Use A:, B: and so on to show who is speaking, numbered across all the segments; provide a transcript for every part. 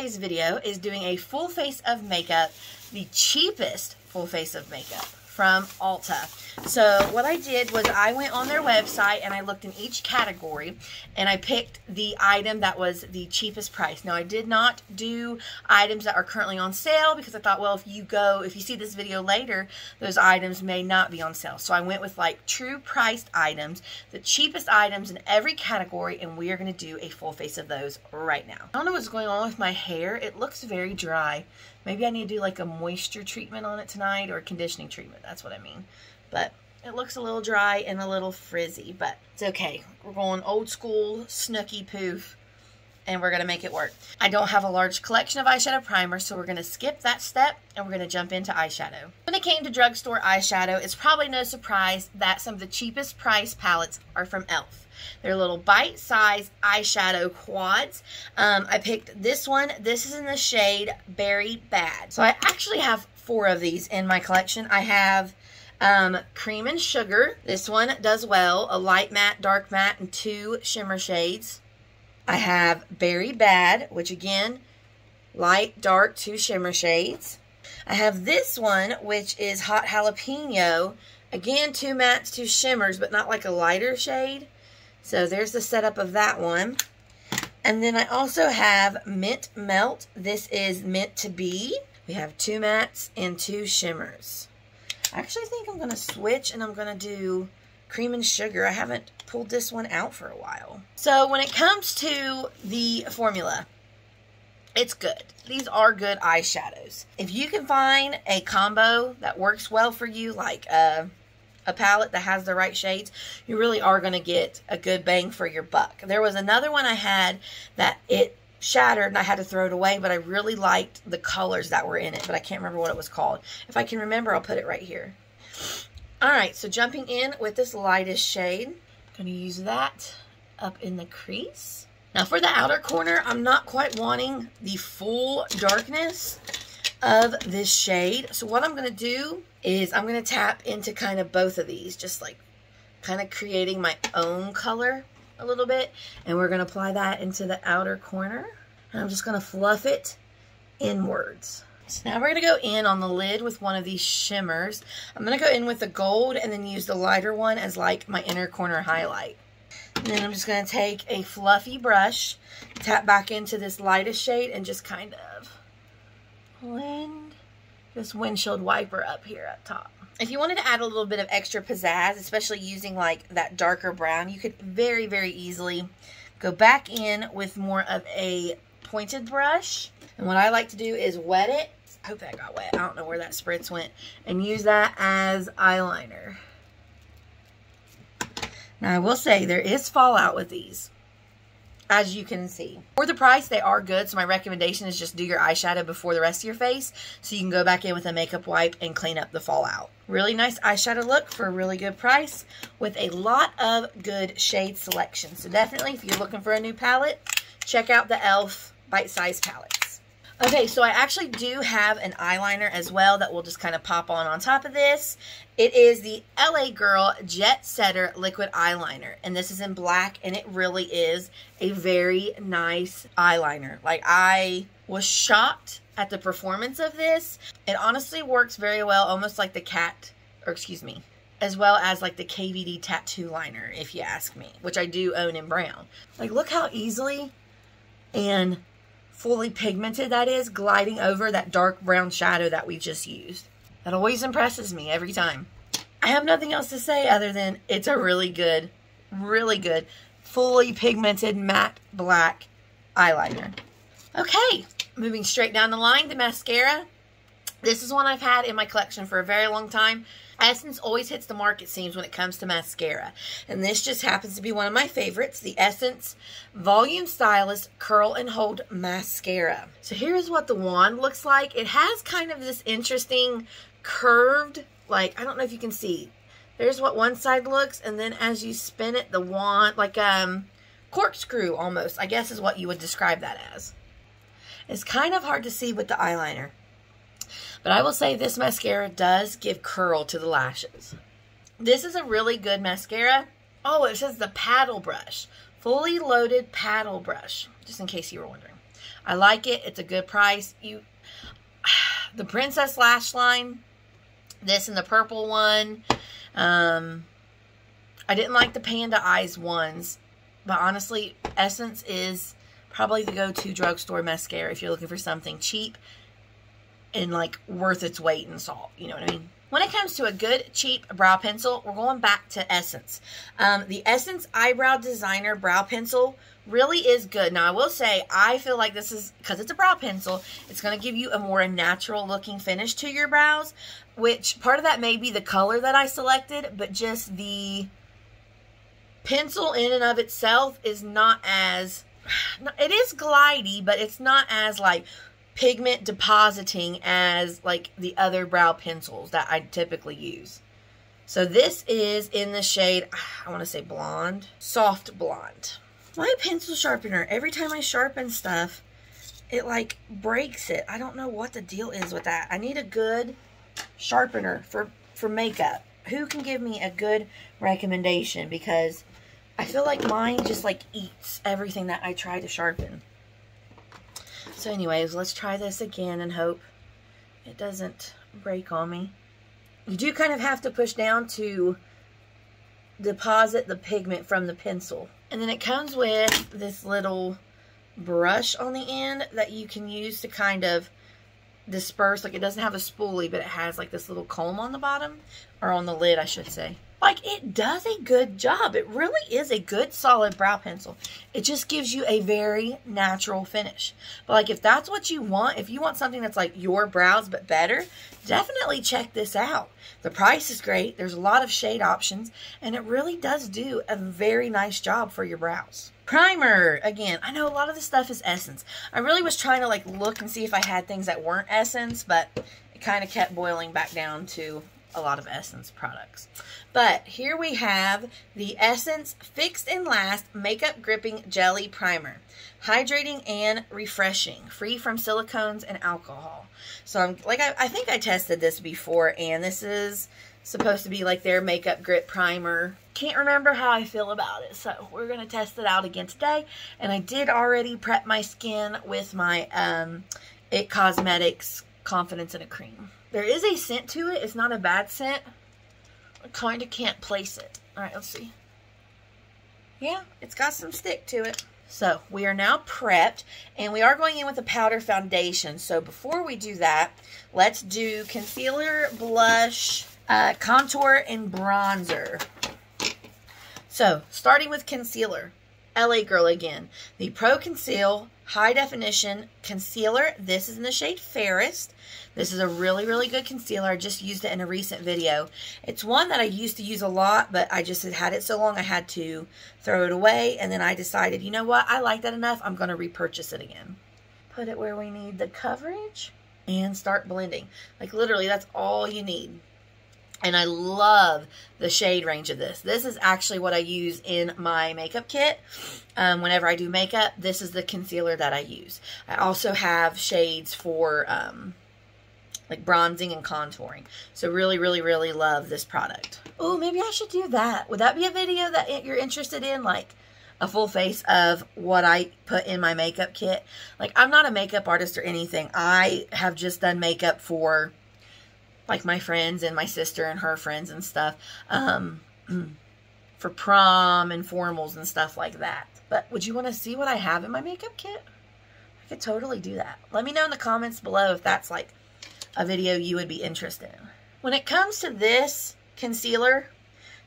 A: today's video is doing a full face of makeup, the cheapest full face of makeup from Ulta. So what I did was I went on their website and I looked in each category and I picked the item that was the cheapest price. Now I did not do items that are currently on sale because I thought, well, if you see this video later, those items may not be on sale. So I went with like true priced items, the cheapest items in every category, and we are going to do a full face of those right now. I don't know what's going on with my hair. It looks very dry. Maybe I need to do like a moisture treatment on it tonight, or a conditioning treatment. That's what I mean. But it looks a little dry and a little frizzy, but it's okay. We're going old school snooky poof, and we're going to make it work. I don't have a large collection of eyeshadow primers, so we're going to skip that step, and we're going to jump into eyeshadow. When it came to drugstore eyeshadow, it's probably no surprise that some of the cheapest price palettes are from e.l.f. They're little bite-sized eyeshadow quads. I picked this one. This is in the shade Berry Bad. So I actually have 4 of these in my collection. I have Cream and Sugar. This one does well. A light matte, dark matte, and 2 shimmer shades. I have Berry Bad, which again, light, dark, 2 shimmer shades. I have this one, which is Hot Jalapeno. Again, 2 mattes, 2 shimmers, but not like a lighter shade. So there's the setup of that one. And then I also have Mint Melt. This is Meant to Be. We have 2 mattes and 2 shimmers. I actually think I'm going to switch and I'm going to do Cream and Sugar. I haven't pulled this one out for a while. So when it comes to the formula, it's good. These are good eyeshadows. If you can find a combo that works well for you, like a palette that has the right shades, you really are going to get a good bang for your buck. There was another one I had that it shattered and I had to throw it away, but I really liked the colors that were in it, but I can't remember what it was called. If I can remember, I'll put it right here. Alright, so jumping in with this lightest shade, I'm going to use that up in the crease. Now for the outer corner, I'm not quite wanting the full darkness of this shade. So what I'm going to do is I'm going to tap into kind of both of these, just like kind of creating my own color a little bit. And we're going to apply that into the outer corner. And I'm just going to fluff it inwards. So now we're going to go in on the lid with one of these shimmers. I'm going to go in with the gold and then use the lighter one as like my inner corner highlight. And then I'm just going to take a fluffy brush, tap back into this lightest shade, and just kind of blend this windshield wiper up here at top. If you wanted to add a little bit of extra pizzazz, especially using like that darker brown, you could very, very easily go back in with more of a pointed brush. And what I like to do is wet it. I hope that got wet. I don't know where that spritz went. And use that as eyeliner. Now I will say there is fallout with these, as you can see. For the price, they are good, so my recommendation is just do your eyeshadow before the rest of your face so you can go back in with a makeup wipe and clean up the fallout. Really nice eyeshadow look for a really good price with a lot of good shade selection. So definitely, if you're looking for a new palette, check out the e.l.f. bite-sized palettes. Okay, so I actually do have an eyeliner as well that will just kind of pop on top of this. It is the LA Girl Jet Setter Liquid Eyeliner, and this is in black, and it really is a very nice eyeliner. Like, I was shocked at the performance of this. It honestly works very well, almost like the as well as like the KVD tattoo liner, if you ask me, which I do own in brown. Like, look how easily and fully pigmented that is, gliding over that dark brown shadow that we just used. That always impresses me every time. I have nothing else to say other than it's a really good, fully pigmented matte black eyeliner. Okay, moving straight down the line, the mascara. This is one I've had in my collection for a very long time. Essence always hits the mark, it seems, when it comes to mascara. And this just happens to be one of my favorites, the Essence Volume Stylist Curl and Hold Mascara. So here's what the wand looks like. It has kind of this interesting curved, like, I don't know if you can see. There's what one side looks, and then as you spin it, the wand, like corkscrew almost, I guess is what you would describe that as. It's kind of hard to see with the eyeliner. But I will say this mascara does give curl to the lashes. This is a really good mascara. Oh, it says the paddle brush. Fully loaded paddle brush, just in case you were wondering. I like it. It's a good price. The Princess Lash Line, this and the purple one. I didn't like the Panda Eyes ones, but honestly, Essence is probably the go-to drugstore mascara if you're looking for something cheap and like worth its weight in salt. You know what I mean? When it comes to a good, cheap brow pencil, we're going back to Essence. The Essence Eyebrow Designer Brow Pencil really is good. Now, I will say, I feel like this is, because it's a brow pencil, it's going to give you a more natural looking finish to your brows, which part of that may be the color that I selected, but just the pencil in and of itself is not as, it is glidey, but it's not as like pigment depositing as like the other brow pencils that I typically use. So this is in the shade, I want to say blonde, soft blonde. My pencil sharpener, every time I sharpen stuff, it like breaks it. I don't know what the deal is with that. I need a good sharpener for makeup. Who can give me a good recommendation? Because I feel like mine just like eats everything that I try to sharpen. So anyways, let's try this again and hope it doesn't break on me. You do kind of have to push down to deposit the pigment from the pencil. And then it comes with this little brush on the end that you can use to kind of disperse. Like, it doesn't have a spoolie, but it has like this little comb on the bottom, or on the lid, I should say. Like, it does a good job. It really is a good solid brow pencil. It just gives you a very natural finish. But like, if that's what you want, if you want something that's like your brows but better, definitely check this out. The price is great. There's a lot of shade options, and it really does do a very nice job for your brows. Primer. Again, I know a lot of this stuff is Essence. I really was trying to like look and see if I had things that weren't Essence, but it kind of kept boiling back down to a lot of Essence products. But here we have the Essence Fix and Last Makeup Gripping Jelly Primer. Hydrating and refreshing, free from silicones and alcohol. So I think I tested this before, and this is supposed to be like their makeup grip primer. Can't remember how I feel about it, so we're going to test it out again today. And I did already prep my skin with my IT Cosmetics Confidence in a Cream. There is a scent to it. It's not a bad scent. I kind of can't place it. Alright, let's see. Yeah, it's got some stick to it. So, we are now prepped, and we are going in with a powder foundation. So, before we do that, let's do concealer, blush, contour, and bronzer. So, starting with concealer. LA Girl again. The Pro Conceal High Definition Concealer. This is in the shade Fairest. This is a really, really good concealer. I just used it in a recent video. It's one that I used to use a lot, but I just had it so long I had to throw it away. And then I decided, you know what? I like that enough. I'm going to repurchase it again. Put it where we need the coverage and start blending. Like, literally, that's all you need. And I love the shade range of this. This is actually what I use in my makeup kit. Whenever I do makeup, this is the concealer that I use. I also have shades for like bronzing and contouring. So really, really, really love this product. Oh, maybe I should do that. Would that be a video that you're interested in? Like a full face of what I put in my makeup kit? Like, I'm not a makeup artist or anything. I have just done makeup for like my friends and my sister and her friends and stuff, for prom and formals and stuff like that. But would you want to see what I have in my makeup kit? I could totally do that. Let me know in the comments below if that's like a video you would be interested in. When it comes to this concealer,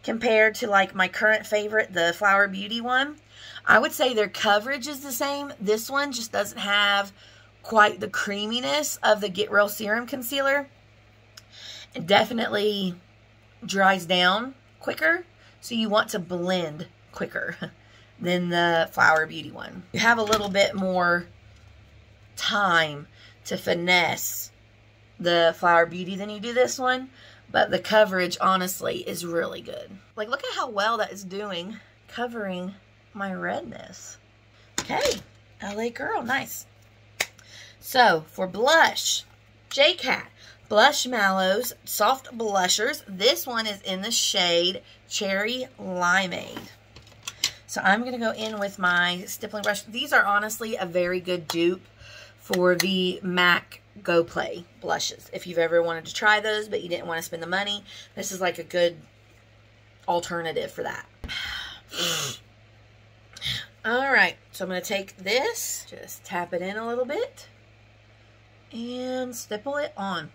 A: compared to like my current favorite, the Flower Beauty one, I would say their coverage is the same. This one just doesn't have quite the creaminess of the Get Real Serum Concealer. It definitely dries down quicker, so you want to blend quicker than the Flower Beauty one. You have a little bit more time to finesse the Flower Beauty than you do this one, but the coverage, honestly, is really good. Like, look at how well that is doing, covering my redness. Okay, LA Girl, nice. So, for blush, J-Cat Blush Mallows Soft Blushers. This one is in the shade Cherry Limeade. So I'm going to go in with my stippling brush. These are honestly a very good dupe for the MAC Go Play blushes. If you've ever wanted to try those, but you didn't want to spend the money, this is like a good alternative for that. Alright, so I'm going to take this, just tap it in a little bit, and stipple it on.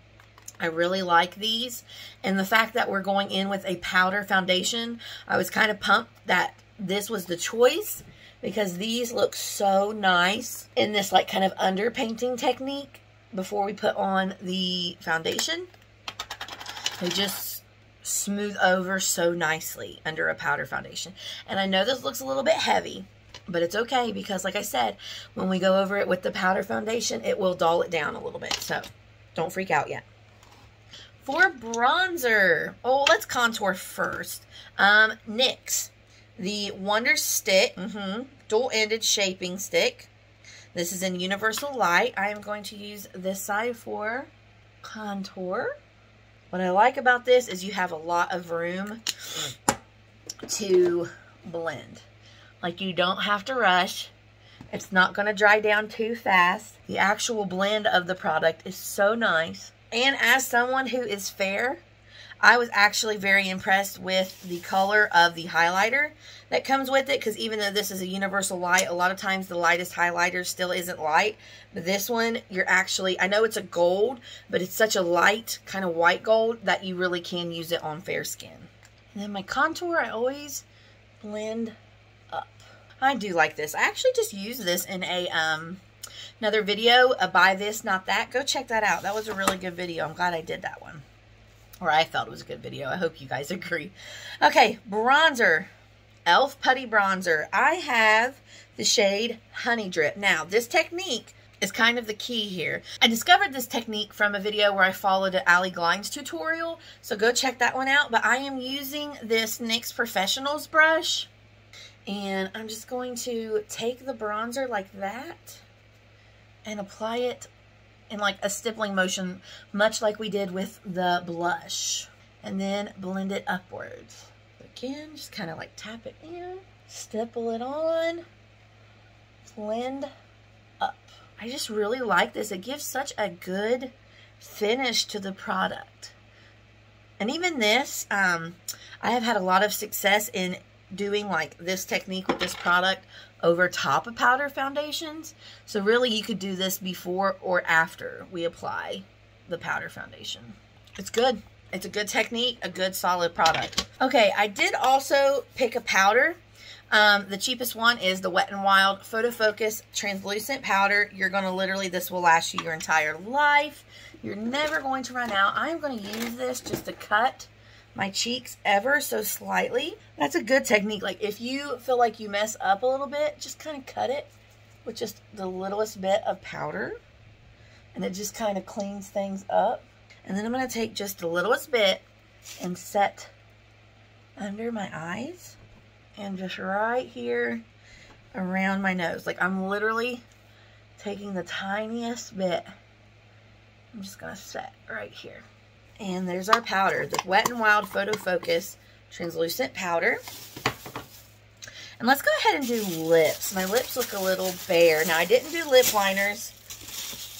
A: I really like these, and the fact that we're going in with a powder foundation, I was kind of pumped that this was the choice, because these look so nice in this like kind of underpainting technique before we put on the foundation. They just smooth over so nicely under a powder foundation. And I know this looks a little bit heavy, but it's okay, because like I said, when we go over it with the powder foundation, it will dull it down a little bit. So don't freak out yet. For bronzer, oh, let's contour first. NYX, the Wonder Stick, dual-ended shaping stick. This is in Universal Light. I am going to use this side for contour. What I like about this is you have a lot of room to blend. Like, you don't have to rush. It's not going to dry down too fast. The actual blend of the product is so nice. And as someone who is fair, I was actually very impressed with the color of the highlighter that comes with it, because even though this is a universal light, a lot of times the lightest highlighter still isn't light. But this one, you're actually, I know it's a gold, but it's such a light kind of white gold that you really can use it on fair skin. And then my contour, I always blend up. I do like this. I actually just used this in a another video, a Buy This Not That. Go check that out. That was a really good video. I'm glad I did that one. Or I felt it was a good video. I hope you guys agree. Okay, bronzer. e.l.f. Putty Bronzer. I have the shade Honey Drip. Now, this technique is kind of the key here. I discovered this technique from a video where I followed an Ali Glines tutorial, so go check that one out. But I am using this NYX Professionals brush, and I'm just going to take the bronzer like that and apply it in like a stippling motion, much like we did with the blush, and then blend it upwards. Again, just kind of like tap it in, stipple it on, blend up. I just really like this. It gives such a good finish to the product. And even this, I have had a lot of success in doing like this technique with this product over top of powder foundations. So really you could do this before or after we apply the powder foundation. It's good. It's a good technique, a good solid product. Okay, I did also pick a powder. The cheapest one is the Wet n Wild Photo Focus Translucent Powder. You're going to literally, this will last you your entire life. You're never going to run out. I'm going to use this just to cut my cheeks ever so slightly. That's a good technique. Like, if you feel like you mess up a little bit, just kind of cut it with just the littlest bit of powder, and it just kind of cleans things up. And then I'm going to take just the littlest bit and set under my eyes and just right here around my nose. Like, I'm literally taking the tiniest bit. I'm just going to set right here. And there's our powder, the Wet n Wild Photo Focus Translucent Powder. And let's go ahead and do lips. My lips look a little bare. Now, I didn't do lip liners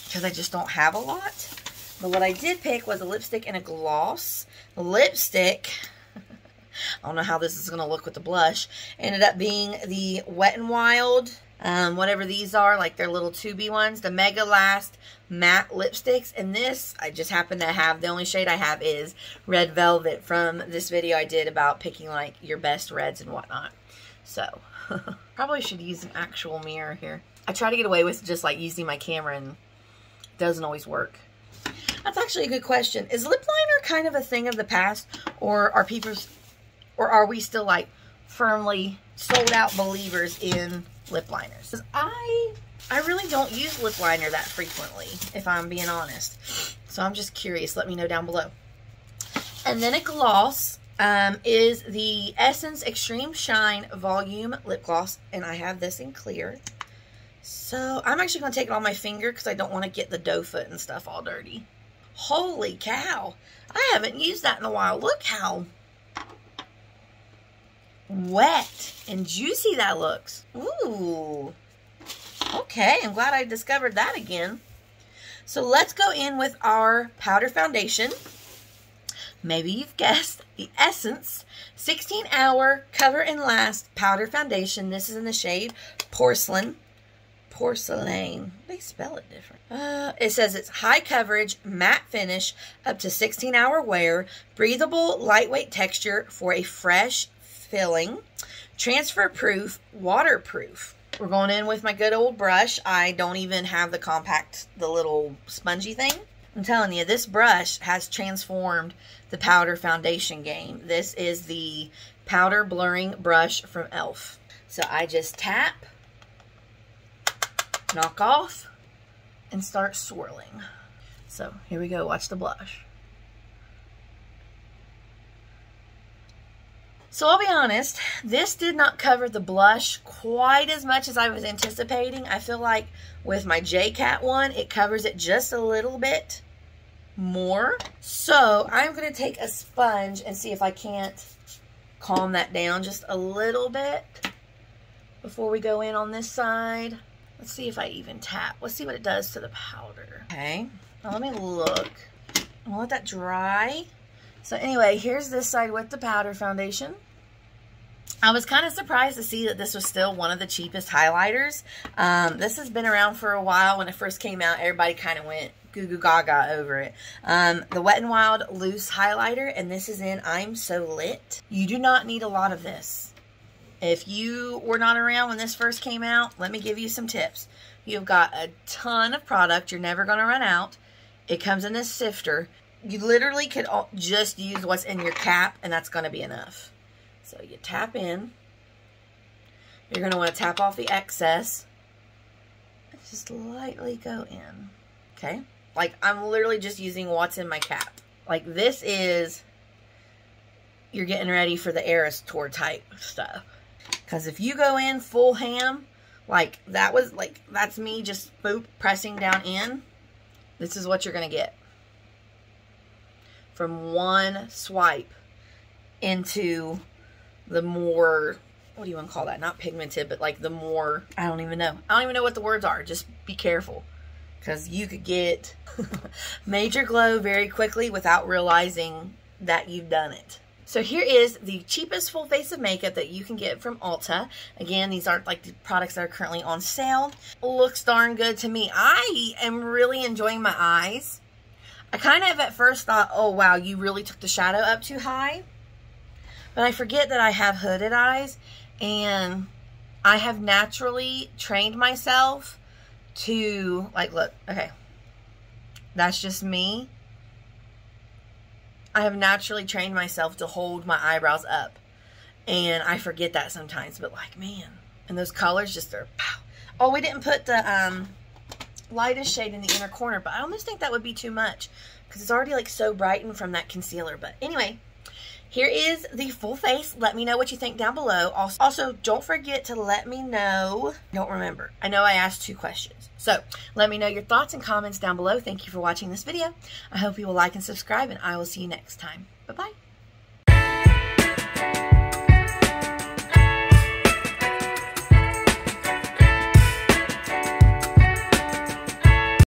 A: because I just don't have a lot. But what I did pick was a lipstick and a gloss. The lipstick, I don't know how this is going to look with the blush, ended up being the Wet n Wild, whatever these are, like their little tubey ones, the Mega Last matte lipsticks. And this, I just happen to have, the only shade I have is Red Velvet from this video I did about picking like your best reds and whatnot. So, probably should use an actual mirror here. I try to get away with just like using my camera, and it doesn't always work. That's actually a good question. Is lip liner kind of a thing of the past, or are we still like firmly sold out believers in lip liners? 'Cause I really don't use lip liner that frequently, if I'm being honest. So I'm just curious. Let me know down below. And then a gloss is the Essence Extreme Shine Volume Lip Gloss, and I have this in clear. So I'm actually going to take it on my finger because I don't want to get the doe foot and stuff all dirty. Holy cow. I haven't used that in a while. Look how wet and juicy that looks. Ooh. Okay, I'm glad I discovered that again. So let's go in with our powder foundation. Maybe you've guessed, the Essence 16-Hour Cover and Last Powder Foundation. This is in the shade Porcelain. Porcelain. They spell it different. It says it's high coverage, matte finish, up to 16-hour wear, breathable, lightweight texture for a fresh filling, transfer proof, waterproof. We're going in with my good old brush. I don't even have the compact, the little spongy thing. I'm telling you, this brush has transformed the powder foundation game. This is the powder blurring brush from e.l.f. So I just tap, knock off, and start swirling. So here we go, watch the blush. So I'll be honest, this did not cover the blush quite as much as I was anticipating. I feel like with my J-Cat one, it covers it just a little bit more. So I'm going to take a sponge and see if I can't calm that down just a little bit before we go in on this side. Let's see if I even tap. Let's see what it does to the powder. Okay, now let me look. I'll let that dry. So anyway, here's this side with the powder foundation. I was kind of surprised to see that this was still one of the cheapest highlighters. This has been around for a while. When it first came out, everybody kind of went goo goo gaga over it. The Wet n Wild Loose Highlighter, and this is in I'm So Lit. You do not need a lot of this. If you were not around when this first came out, let me give you some tips. You've got a ton of product. You're never going to run out. It comes in this sifter. You literally could just use what's in your cap, and that's going to be enough. So you tap in. You're going to want to tap off the excess. And just lightly go in. Okay? Like, I'm literally just using what's in my cap. Like, this is, you're getting ready for the Eras Tour type stuff. Because if you go in full ham, like, that's me just boop, pressing down in. This is what you're going to get. From one swipe into the more, what do you want to call that? Not pigmented, but like the more, I don't even know. I don't even know what the words are. Just be careful. Because you could get major glow very quickly without realizing that you've done it. So here is the cheapest full face of makeup that you can get from Ulta. Again, these aren't like the products that are currently on sale. Looks darn good to me. I am really enjoying my eyes. I kind of at first thought, oh wow, you really took the shadow up too high. But I forget that I have hooded eyes, and I have naturally trained myself to, like, look, okay, that's just me. I have naturally trained myself to hold my eyebrows up, and I forget that sometimes, but like, man, and those colors just are, pow. Oh, we didn't put the lightest shade in the inner corner, but I almost think that would be too much because it's already like so brightened from that concealer. But anyway, here is the full face. Let me know what you think down below. Also, don't forget to let me know. Don't remember. I know I asked 2 questions. So let me know your thoughts and comments down below. Thank you for watching this video. I hope you will like and subscribe, and I will see you next time. Bye-bye.